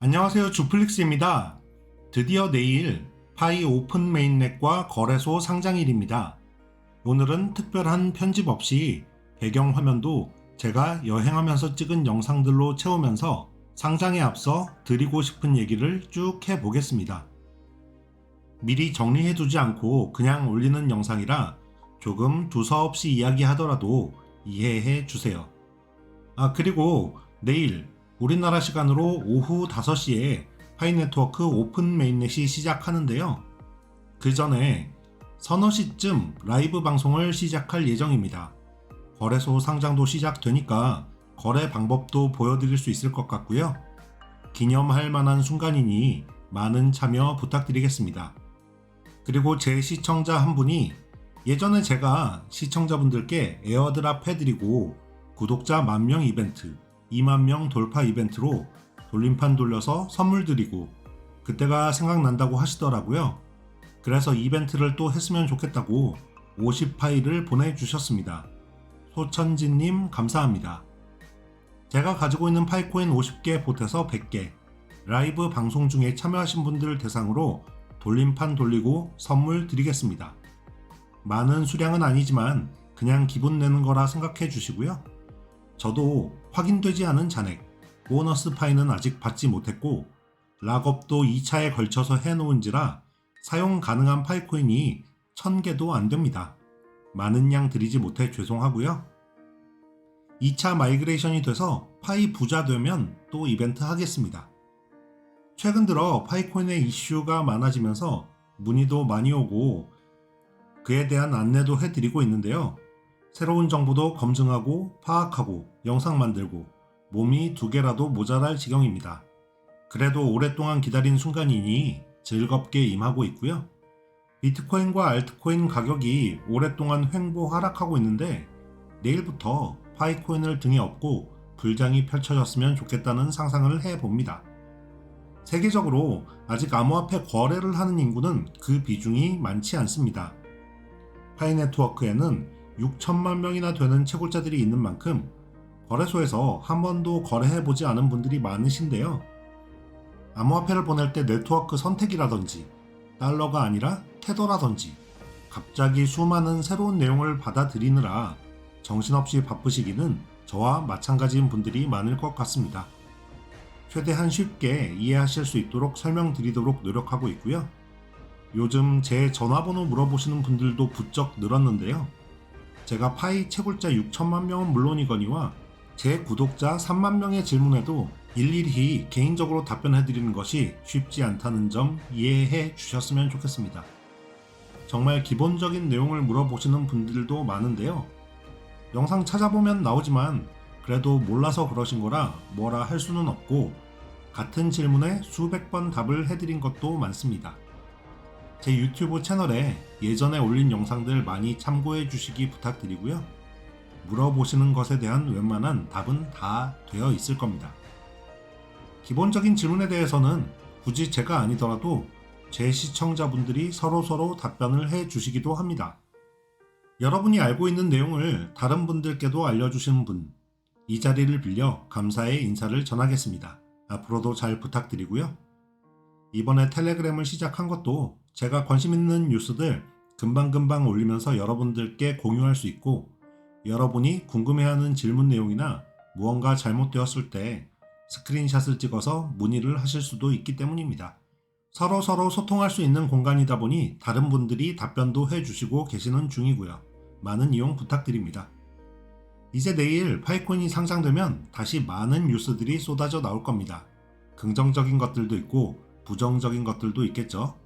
안녕하세요. 주플릭스입니다. 드디어 내일 파이 오픈 메인넷과 거래소 상장일입니다. 오늘은 특별한 편집 없이 배경 화면도 제가 여행하면서 찍은 영상들로 채우면서 상장에 앞서 드리고 싶은 얘기를 쭉 해보겠습니다. 미리 정리해두지 않고 그냥 올리는 영상이라 조금 두서없이 이야기하더라도 이해해 주세요. 그리고 내일 우리나라 시간으로 오후 5시에 파이네트워크 오픈 메인넷이 시작하는데요. 그 전에 서너 시쯤 라이브 방송을 시작할 예정입니다. 거래소 상장도 시작되니까 거래 방법도 보여드릴 수 있을 것 같고요. 기념할 만한 순간이니 많은 참여 부탁드리겠습니다. 그리고 제 시청자 한 분이 예전에 제가 시청자분들께 에어드랍 해드리고 구독자 10,000명 이벤트, 20,000명 돌파 이벤트로 돌림판 돌려서 선물 드리고 그때가 생각난다고 하시더라고요. 그래서 이벤트를 또 했으면 좋겠다고 50파일을 보내주셨습니다. 소천진님 감사합니다. 제가 가지고 있는 파이코인 50개 보태서 100개, 라이브 방송 중에 참여하신 분들 대상으로 돌림판 돌리고 선물 드리겠습니다. 많은 수량은 아니지만 그냥 기분 내는 거라 생각해 주시고요. 저도 확인되지 않은 잔액, 보너스 파이는 아직 받지 못했고 락업도 2차에 걸쳐서 해놓은지라 사용 가능한 파이코인이 1000개도 안 됩니다. 많은 양 드리지 못해 죄송하고요. 2차 마이그레이션이 돼서 파이 부자 되면 또 이벤트 하겠습니다. 최근 들어 파이코인의 이슈가 많아지면서 문의도 많이 오고 그에 대한 안내도 해드리고 있는데요. 새로운 정보도 검증하고 파악하고 영상 만들고 몸이 2개라도 모자랄 지경입니다. 그래도 오랫동안 기다린 순간이니 즐겁게 임하고 있고요. 비트코인과 알트코인 가격이 오랫동안 횡보 하락하고 있는데 내일부터 파이코인을 등에 업고 불장이 펼쳐졌으면 좋겠다는 상상을 해봅니다. 세계적으로 아직 암호화폐 거래를 하는 인구는 그 비중이 많지 않습니다. 파이네트워크에는 6천만 명이나 되는 채굴자들이 있는 만큼 거래소에서 한 번도 거래해보지 않은 분들이 많으신데요. 암호화폐를 보낼 때 네트워크 선택이라든지 달러가 아니라 테더라든지 갑자기 수많은 새로운 내용을 받아들이느라 정신없이 바쁘시기는 저와 마찬가지인 분들이 많을 것 같습니다. 최대한 쉽게 이해하실 수 있도록 설명드리도록 노력하고 있고요. 요즘 제 전화번호 물어보시는 분들도 부쩍 늘었는데요. 제가 파이 채굴자 6천만 명은 물론이거니와 제 구독자 3만 명의 질문에도 일일이 개인적으로 답변해드리는 것이 쉽지 않다는 점 이해해 주셨으면 좋겠습니다. 정말 기본적인 내용을 물어보시는 분들도 많은데요. 영상 찾아보면 나오지만 그래도 몰라서 그러신 거라 뭐라 할 수는 없고 같은 질문에 수백 번 답을 해드린 것도 많습니다. 제 유튜브 채널에 예전에 올린 영상들 많이 참고해 주시기 부탁드리고요. 물어보시는 것에 대한 웬만한 답은 다 되어 있을 겁니다. 기본적인 질문에 대해서는 굳이 제가 아니더라도 제 시청자분들이 서로 답변을 해 주시기도 합니다. 여러분이 알고 있는 내용을 다른 분들께도 알려주시는 분, 이 자리를 빌려 감사의 인사를 전하겠습니다. 앞으로도 잘 부탁드리고요. 이번에 텔레그램을 시작한 것도 제가 관심 있는 뉴스들 금방금방 올리면서 여러분들께 공유할 수 있고 여러분이 궁금해하는 질문 내용이나 무언가 잘못되었을 때 스크린샷을 찍어서 문의를 하실 수도 있기 때문입니다. 서로 소통할 수 있는 공간이다 보니 다른 분들이 답변도 해주시고 계시는 중이고요. 많은 이용 부탁드립니다. 이제 내일 파이코인이 상장되면 다시 많은 뉴스들이 쏟아져 나올 겁니다. 긍정적인 것들도 있고 부정적인 것들도 있겠죠.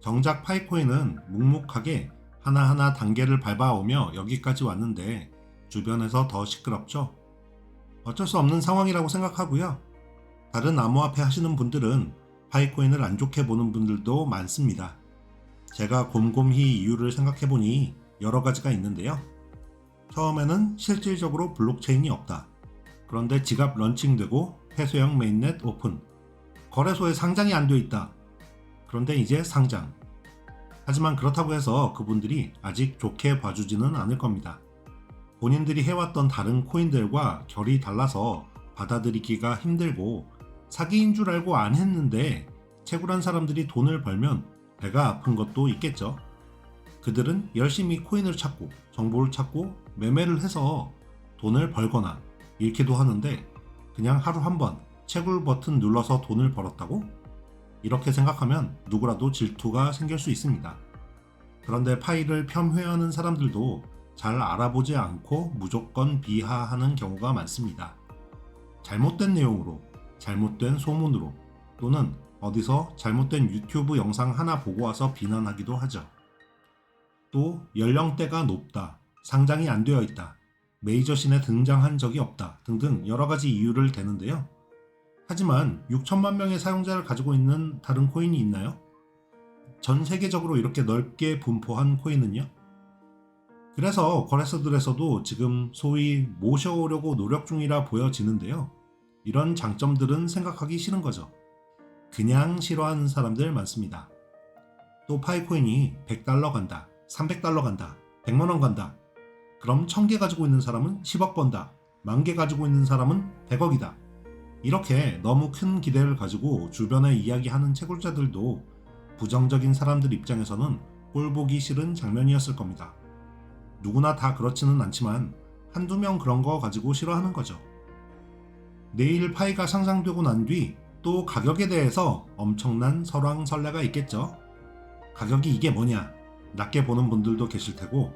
정작 파이코인은 묵묵하게 하나하나 단계를 밟아오며 여기까지 왔는데 주변에서 더 시끄럽죠. 어쩔 수 없는 상황이라고 생각하고요. 다른 암호화폐 하시는 분들은 파이코인을 안 좋게 보는 분들도 많습니다. 제가 곰곰이 이유를 생각해보니 여러 가지가 있는데요. 처음에는 실질적으로 블록체인이 없다. 그런데 지갑 런칭되고 폐쇄형 메인넷 오픈. 거래소에 상장이 안 돼 있다. 그런데 이제 상장. 하지만 그렇다고 해서 그분들이 아직 좋게 봐주지는 않을 겁니다. 본인들이 해왔던 다른 코인들과 결이 달라서 받아들이기가 힘들고 사기인 줄 알고 안 했는데 채굴한 사람들이 돈을 벌면 배가 아픈 것도 있겠죠. 그들은 열심히 코인을 찾고 정보를 찾고 매매를 해서 돈을 벌거나 잃기도 하는데 그냥 하루 한 번 채굴 버튼 눌러서 돈을 벌었다고? 이렇게 생각하면 누구라도 질투가 생길 수 있습니다. 그런데 파이를 폄훼하는 사람들도 잘 알아보지 않고 무조건 비하하는 경우가 많습니다. 잘못된 내용으로, 잘못된 소문으로, 또는 어디서 잘못된 유튜브 영상 하나 보고 와서 비난하기도 하죠. 또 연령대가 높다, 상장이 안 되어 있다, 메이저신에 등장한 적이 없다 등등 여러 가지 이유를 대는데요. 하지만 6천만 명의 사용자를 가지고 있는 다른 코인이 있나요? 전 세계적으로 이렇게 넓게 분포한 코인은요? 그래서 거래소들에서도 지금 소위 모셔오려고 노력 중이라 보여지는데요. 이런 장점들은 생각하기 싫은 거죠. 그냥 싫어하는 사람들 많습니다. 또 파이코인이 100달러 간다, 300달러 간다, 100만원 간다. 그럼 1000개 가지고 있는 사람은 10억 번다, 10,000개 가지고 있는 사람은 100억이다. 이렇게 너무 큰 기대를 가지고 주변에 이야기하는 채굴자들도 부정적인 사람들 입장에서는 꼴보기 싫은 장면이었을 겁니다. 누구나 다 그렇지는 않지만 한두 명 그런 거 가지고 싫어하는 거죠. 내일 파이가 상장되고 난 뒤 또 가격에 대해서 엄청난 설왕설래가 있겠죠. 가격이 이게 뭐냐? 낮게 보는 분들도 계실 테고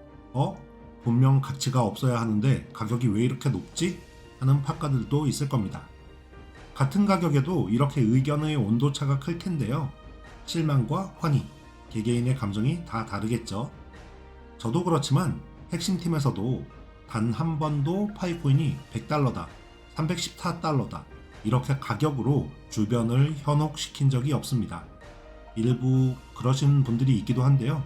분명 가치가 없어야 하는데 가격이 왜 이렇게 높지? 하는 팟가들도 있을 겁니다. 같은 가격에도 이렇게 의견의 온도차가 클 텐데요. 실망과 환희, 개개인의 감정이 다 다르겠죠. 저도 그렇지만 핵심팀에서도 단 한 번도 파이코인이 100달러다, 314달러다 이렇게 가격으로 주변을 현혹시킨 적이 없습니다. 일부 그러신 분들이 있기도 한데요.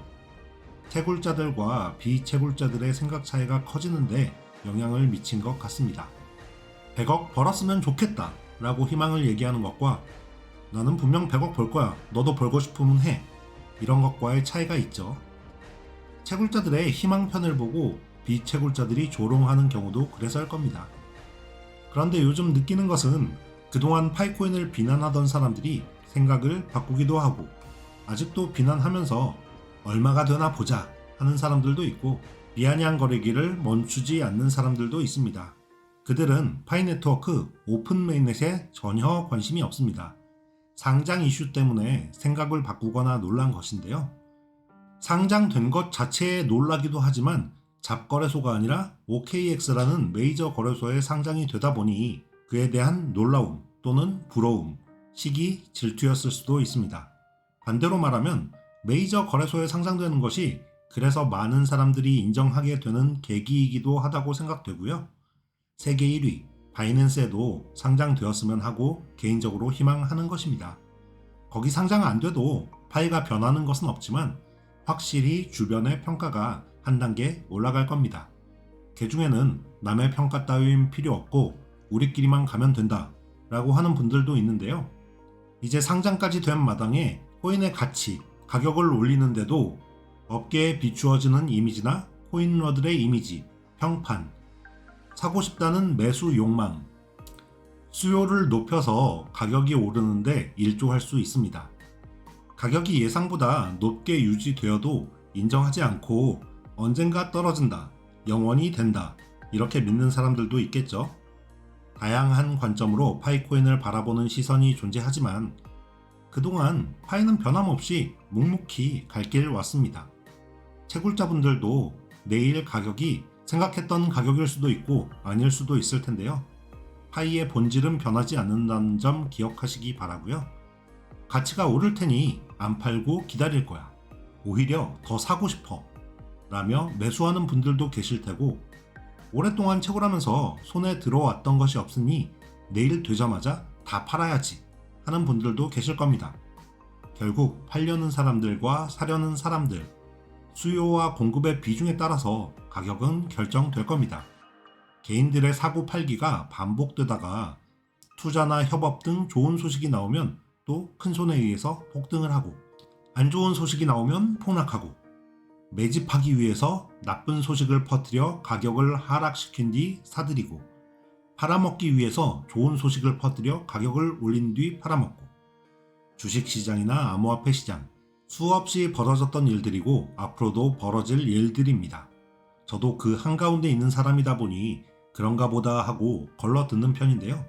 채굴자들과 비채굴자들의 생각 차이가 커지는데 영향을 미친 것 같습니다. 100억 벌었으면 좋겠다 라고 희망을 얘기하는 것과 나는 분명 100억 벌 거야, 너도 벌고 싶으면 해, 이런 것과의 차이가 있죠. 채굴자들의 희망편을 보고 비채굴자들이 조롱하는 경우도 그래서일 겁니다. 그런데 요즘 느끼는 것은 그동안 파이코인을 비난하던 사람들이 생각을 바꾸기도 하고 아직도 비난하면서 얼마가 되나 보자 하는 사람들도 있고 비아냥 거리기를 멈추지 않는 사람들도 있습니다. 그들은 파이네트워크 오픈 메인넷에 전혀 관심이 없습니다. 상장 이슈 때문에 생각을 바꾸거나 놀란 것인데요. 상장된 것 자체에 놀라기도 하지만 잡거래소가 아니라 OKX라는 메이저 거래소에 상장이 되다 보니 그에 대한 놀라움 또는 부러움, 시기, 질투였을 수도 있습니다. 반대로 말하면 메이저 거래소에 상장되는 것이 그래서 많은 사람들이 인정하게 되는 계기이기도 하다고 생각되고요. 세계 1위 바이낸스에도 상장되었으면 하고 개인적으로 희망하는 것입니다. 거기 상장 안 돼도 파이가 변하는 것은 없지만 확실히 주변의 평가가 한 단계 올라갈 겁니다. 그 중에는 남의 평가 따윈 필요 없고 우리끼리만 가면 된다 라고 하는 분들도 있는데요. 이제 상장까지 된 마당에 코인의 가치, 가격을 올리는데도 업계에 비추어지는 이미지나 코인러들의 이미지, 평판, 사고 싶다는 매수 욕망, 수요를 높여서 가격이 오르는데 일조할 수 있습니다. 가격이 예상보다 높게 유지되어도 인정하지 않고 언젠가 떨어진다, 영원히 된다 이렇게 믿는 사람들도 있겠죠. 다양한 관점으로 파이코인을 바라보는 시선이 존재하지만 그동안 파이는 변함없이 묵묵히 갈 길 왔습니다. 채굴자분들도 내일 가격이 생각했던 가격일 수도 있고 아닐 수도 있을 텐데요. 파이의 본질은 변하지 않는다는 점 기억하시기 바라고요. 가치가 오를 테니 안 팔고 기다릴 거야, 오히려 더 사고 싶어 라며 매수하는 분들도 계실 테고 오랫동안 채굴하면서 손에 들어왔던 것이 없으니 내일 되자마자 다 팔아야지 하는 분들도 계실 겁니다. 결국 팔려는 사람들과 사려는 사람들, 수요와 공급의 비중에 따라서 가격은 결정될 겁니다. 개인들의 사고 팔기가 반복되다가 투자나 협업 등 좋은 소식이 나오면 또 큰손에 의해서 폭등을 하고 안 좋은 소식이 나오면 폭락하고 매집하기 위해서 나쁜 소식을 퍼뜨려 가격을 하락시킨 뒤 사들이고 팔아먹기 위해서 좋은 소식을 퍼뜨려 가격을 올린 뒤 팔아먹고, 주식시장이나 암호화폐 시장, 수없이 벌어졌던 일들이고 앞으로도 벌어질 일들입니다. 저도 그 한가운데 있는 사람이다 보니 그런가 보다 하고 걸러 듣는 편인데요.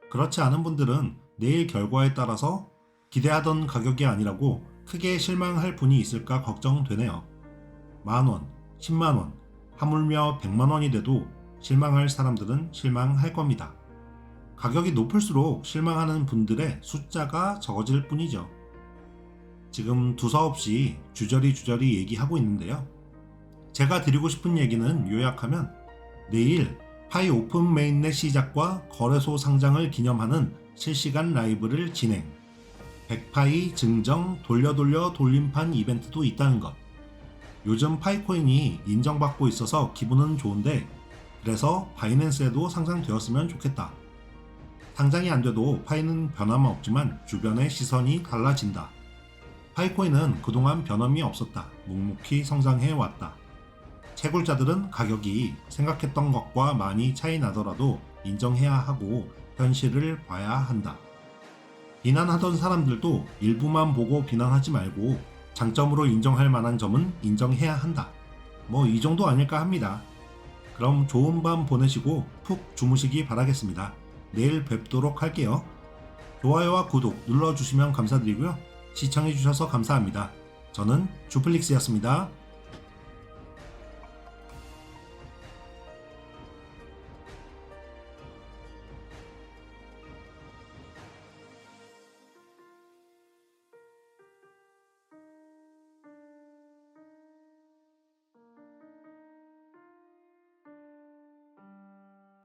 그렇지 않은 분들은 내일 결과에 따라서 기대하던 가격이 아니라고 크게 실망할 분이 있을까 걱정되네요. 만원, 10만원, 하물며 100만원이 돼도 실망할 사람들은 실망할 겁니다. 가격이 높을수록 실망하는 분들의 숫자가 적어질 뿐이죠. 지금 두서없이 주저리 얘기하고 있는데요. 제가 드리고 싶은 얘기는 요약하면 내일 파이 오픈 메인넷 시작과 거래소 상장을 기념하는 실시간 라이브를 진행, 100파이 증정 돌려 돌림판 이벤트도 있다는 것. 요즘 파이코인이 인정받고 있어서 기분은 좋은데 그래서 바이낸스에도 상장되었으면 좋겠다. 상장이 안 돼도 파이는 변함은 없지만 주변의 시선이 달라진다. 파이코인은 그동안 변함이 없었다. 묵묵히 성장해 왔다. 채굴자들은 가격이 생각했던 것과 많이 차이 나더라도 인정해야 하고 현실을 봐야 한다. 비난하던 사람들도 일부만 보고 비난하지 말고 장점으로 인정할 만한 점은 인정해야 한다. 뭐 이 정도 아닐까 합니다. 그럼 좋은 밤 보내시고 푹 주무시기 바라겠습니다. 내일 뵙도록 할게요. 좋아요와 구독 눌러주시면 감사드리고요. 시청해주셔서 감사합니다. 저는 주플릭스였습니다.